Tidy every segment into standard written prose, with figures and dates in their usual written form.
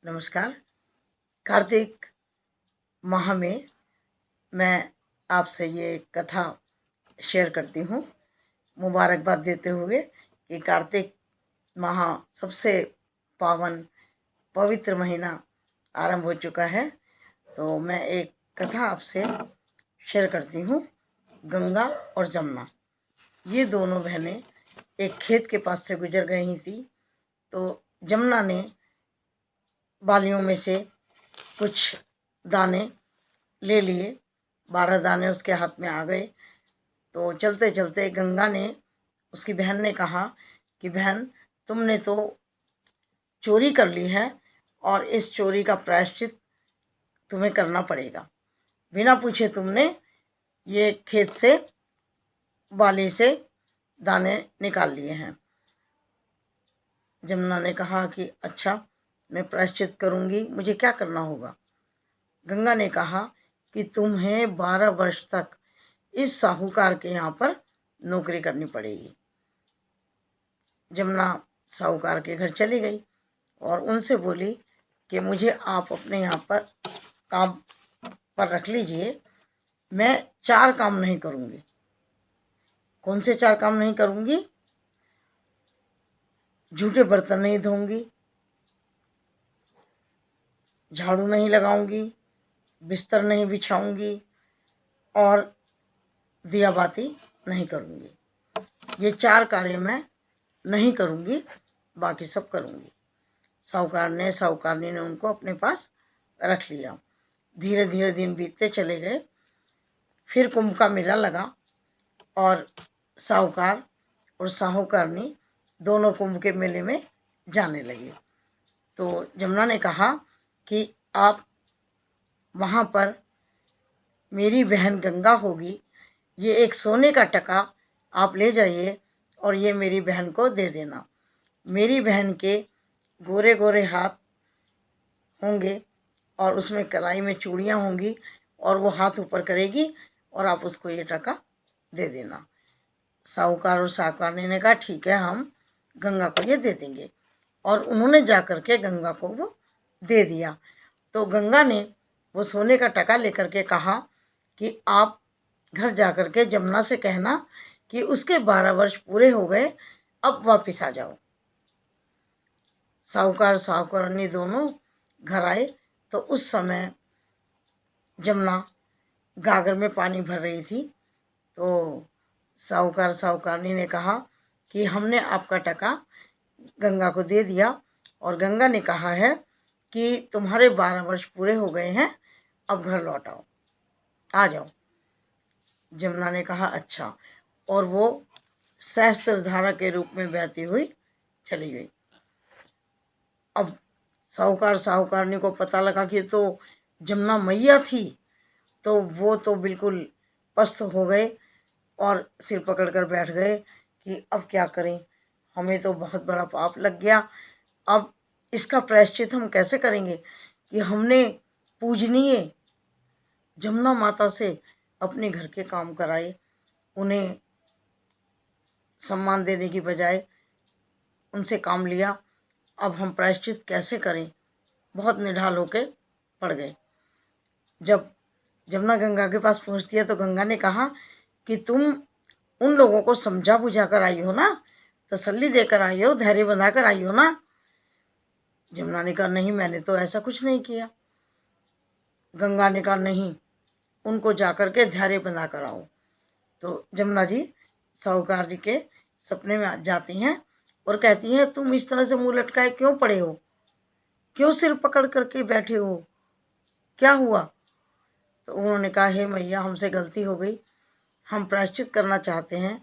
नमस्कार। कार्तिक माह में मैं आपसे ये कथा शेयर करती हूँ, मुबारकबाद देते हुए कि कार्तिक माह सबसे पावन पवित्र महीना आरंभ हो चुका है। तो मैं एक कथा आपसे शेयर करती हूँ। गंगा और जमुना, ये दोनों बहनें एक खेत के पास से गुजर रही थी। तो जमुना ने बालियों में से कुछ दाने ले लिए, 12 दाने उसके हाथ में आ गए। तो चलते चलते गंगा ने, उसकी बहन ने कहा कि बहन, तुमने तो चोरी कर ली है और इस चोरी का प्रायश्चित तुम्हें करना पड़ेगा। बिना पूछे तुमने ये खेत से बाली से दाने निकाल लिए हैं। जमुना ने कहा कि अच्छा, मैं प्रायश्चित करूंगी, मुझे क्या करना होगा। गंगा ने कहा कि तुम्हें 12 वर्ष तक इस साहूकार के यहाँ पर नौकरी करनी पड़ेगी। जमुना साहूकार के घर चली गई और उनसे बोली कि मुझे आप अपने यहाँ पर काम पर रख लीजिए, मैं 4 काम नहीं करूँगी। कौन से 4 काम नहीं करूँगी? झूठे बर्तन नहीं धोऊंगी, झाड़ू नहीं लगाऊंगी, बिस्तर नहीं बिछाऊंगी और दिया बाती नहीं करूंगी। ये 4 कार्य मैं नहीं करूंगी, बाकी सब करूंगी। साहूकारनी ने उनको अपने पास रख लिया। धीरे धीरे दिन बीतते चले गए। फिर कुंभ का मेला लगा और साहूकार और साहूकारनी दोनों कुंभ के मेले में जाने लगे। तो जमुना ने कहा कि आप वहाँ पर, मेरी बहन गंगा होगी, ये एक सोने का टका आप ले जाइए और ये मेरी बहन को दे देना। मेरी बहन के गोरे गोरे हाथ होंगे और उसमें कलाई में चूड़ियाँ होंगी और वो हाथ ऊपर करेगी और आप उसको ये टका दे देना। साहूकार और साहूकारनी ने कहा ठीक है, हम गंगा को ये दे देंगे। और उन्होंने जा कर के गंगा को वो दे दिया। तो गंगा ने वो सोने का टका लेकर के कहा कि आप घर जा कर के जमुना से कहना कि उसके 12 वर्ष पूरे हो गए, अब वापस आ जाओ। साहूकार साहूकारनी दोनों घर आए तो उस समय जमुना गागर में पानी भर रही थी। तो साहूकार साहूकारनी ने कहा कि हमने आपका टका गंगा को दे दिया और गंगा ने कहा है कि तुम्हारे 12 वर्ष पूरे हो गए हैं, अब घर लौट आओ, आ जाओ। जमुना ने कहा अच्छा, और वो सहस्त्रधारा के रूप में बहती हुई चली गई। अब साहूकार साहूकारनी को पता लगा कि तो जमुना मैया थी, तो वो तो बिल्कुल पस्त हो गए और सिर पकड़ कर बैठ गए कि अब क्या करें, हमें तो बहुत बड़ा पाप लग गया। अब इसका प्रायश्चित हम कैसे करेंगे कि हमने पूजनीय जमुना माता से अपने घर के काम कराए, उन्हें सम्मान देने की बजाय उनसे काम लिया, अब हम प्रायश्चित कैसे करें। बहुत निढाल होके पड़ गए। जब जमुना गंगा के पास पहुंचती है तो गंगा ने कहा कि तुम उन लोगों को समझा बुझा कर आई हो ना, तसल्ली देकर आई हो, धैर्य बंधा कर आई हो ना। जमुना ने कहा नहीं, मैंने तो ऐसा कुछ नहीं किया। गंगा ने कहा नहीं, उनको जाकर के धैर्य बंधा कर आओ। तो जमुना जी साहूकार जी के सपने में जाती हैं और कहती हैं तुम इस तरह से मुंह लटकाए क्यों पड़े हो, क्यों सिर पकड़ करके बैठे हो, क्या हुआ। तो उन्होंने कहा हे मैया, हमसे गलती हो गई, हम प्रायश्चित करना चाहते हैं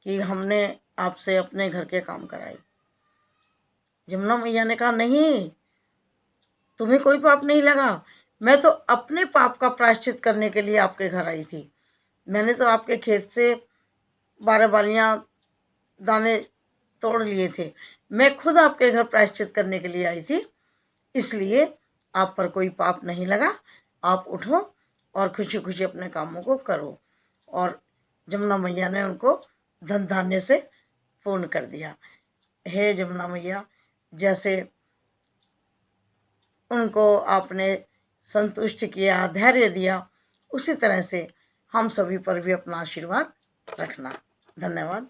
कि हमने आपसे अपने घर के काम कराए। जमुना मैया ने कहा नहीं, तुम्हें कोई पाप नहीं लगा, मैं तो अपने पाप का प्रायश्चित करने के लिए आपके घर आई थी। मैंने तो आपके खेत से 12 बालियां दाने तोड़ लिए थे, मैं खुद आपके घर प्रायश्चित करने के लिए आई थी, इसलिए आप पर कोई पाप नहीं लगा। आप उठो और खुशी खुशी अपने कामों को करो। और जमुना मैया ने उनको धन धान्य से पूर्ण कर दिया। हे जमुना मैया, जैसे उनको आपने संतुष्ट किया, धैर्य दिया, उसी तरह से हम सभी पर भी अपना आशीर्वाद रखना। धन्यवाद।